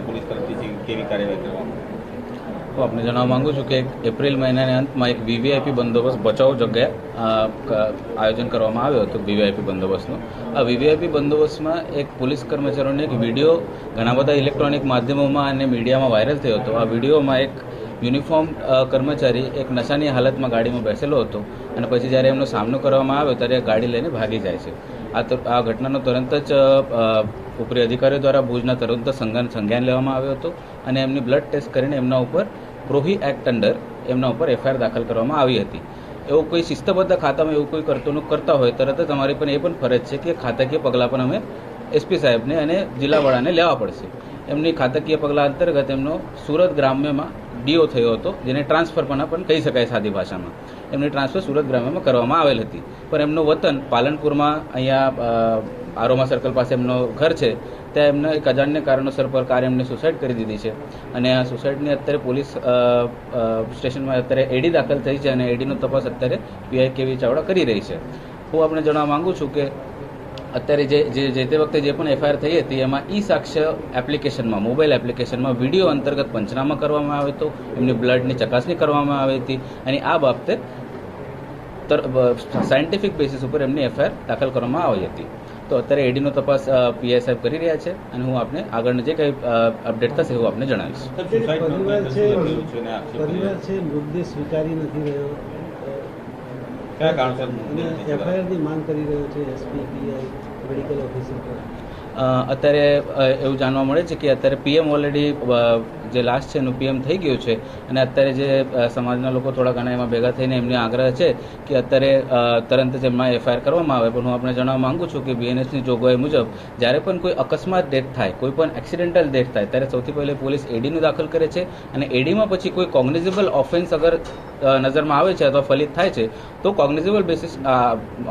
Police તરફથી કેવી કાર્યવાહી કરવામાં? હું આપને જણાવવા માગું છું કે એપ્રિલ મહિનાના અંતમાં એક વીવીઆઈપી બંદોબસ્ત બચાવ જગ્યાએ આયોજન કરવામાં આવ્યો હતો વીવીઆઈપી બંદોબસ્તનો. આ વીવીઆઈપી બંદોબસ્તમાં એક પોલીસ કર્મચારીઓને એક વિડીયો ઘણા બધા ઇલેક્ટ્રોનિક માધ્યમોમાં અને મીડિયામાં વાયરલ થયો હતો. આ વિડીયોમાં એક યુનિફોર્મ કર્મચારી એક નશાની હાલતમાં ગાડીમાં બેસેલો હતો અને પછી જ્યારે એમનો સામનો કરવામાં આવ્યો ત્યારે ગાડી લઈને ભાગી જાય છે. આ ઘટનાનો તુરંત જ ઉપરી અધિકારીઓ દ્વારા ભુજના તુરંત સંજ્ઞાન લેવામાં આવ્યો હતો અને એમની બ્લડ ટેસ્ટ કરીને એમના ઉપર પ્રોહી એક્ટ અંડર એમના ઉપર એફઆઈઆર દાખલ કરવામાં આવી હતી. એવું કોઈ શિસ્તબદ્ધ ખાતામાં એવું કોઈ કરતા હોય તરત જ અમારી પણ એ પણ ફરજ છે કે ખાતાકીય પગલાં પણ અમે એસપી સાહેબને અને જિલ્લા વડાને લેવા પડશે. એમની ખાતાકીય પગલાં અંતર્ગત એમનો સુરત ગ્રામ્યમાં ડીઓ થયો હતો, જેને ટ્રાન્સફર પણ કહી શકાય સાદી ભાષામાં. એમની ટ્રાન્સફર સુરત ગ્રામ્યમાં કરવામાં આવેલ હતી, પણ એમનું વતન પાલનપુરમાં અહીંયા આરોમા સર્કલ પાસે એમનો ઘર છે, ત્યાં એમને એક અજાણ્ય કારણોસર પર કાર એમને સુસાઇડ કરી દીધી છે અને આ સુસાઇડની અત્યારે પોલીસ સ્ટેશનમાં અત્યારે એડી દાખલ થઈ છે અને એડીનો તપાસ અત્યારે પીઆઈ કેવી ચાવડા કરી રહી છે. હું આપણે જણાવવા માગું છું કે અત્યારે જે તે વખતે જે પણ એફઆઈઆર થઈ હતી એમાં ઈ સાક્ષ્ય એપ્લિકેશનમાં, મોબાઈલ એપ્લિકેશનમાં વિડીયો અંતર્ગત પંચનામા કરવામાં આવ્યો હતો, એમની બ્લડની ચકાસણી કરવામાં આવી હતી અને આ બાબતે સાયન્ટિફિક બેસિસ ઉપર એમની એફઆઈઆર દાખલ કરવામાં આવી હતી. તો અત્યારે એડીનો તપાસ પીઆઈ સાહેબ કરી રહ્યા છે અને હું આપને આગળનું જે કંઈ અપડેટ થશે હું આપને જણાવીશ. પરિવાર છે મૃતદેહ સ્વીકારી નથી રહ્યો, કયા કારણસર એફઆઈઆરની માંગ કરી રહ્યો છે એસપી, પીઆઈ, મેડિકલ ઓફિસર પર. અત્યારે એવું જાણવા મળે છે કે અત્યારે પીએમ ઓલરેડી જે લાસ્ટ છે એનું પીએમ થઈ ગયું છે અને અત્યારે જે સમાજના લોકો થોડા ઘણા એમાં ભેગા થઈને એમની આગ્રહ છે કે અત્યારે તરત જ એમાં એફઆઈઆર કરવામાં આવે. પણ હું આપણે જણાવવા માગું છું કે બીએનએસની જોગવાઈ મુજબ જ્યારે પણ કોઈ અકસ્માત ડેથ થાય, કોઈ પણ એક્સિડેન્ટલ ડેથ થાય ત્યારે સૌથી પહેલાં પોલીસ એડીનું દાખલ કરે છે અને એડીમાં પછી કોઈ કોગ્નિઝેબલ ઓફેન્સ અગર નજરમાં આવે છે અથવા ફલિત થાય છે તો કોગ્નિઝેબલ બેસિસ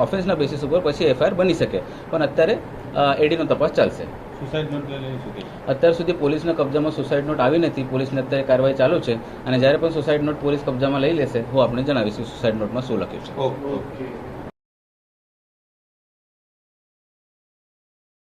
ઓફેન્સના બેસિસ ઉપર પછી એફઆઈઆર બની શકે. પણ અત્યારે એડીનો તપાસ ચાલશે. સુસાઇડ નોટ અત્યાર સુધી પોલીસના કબજામાં સુસાઇડ નોટ આવી નથી. પોલીસને અત્યારે કાર્યવાહી ચાલુ છે અને જ્યારે પણ સુસાઇડ નોટ પોલીસ કબજામાં લઈ લેશે હું આપણે જણાવીશું સુસાઇડ નોટમાં શું લખ્યું છે. ઓકે.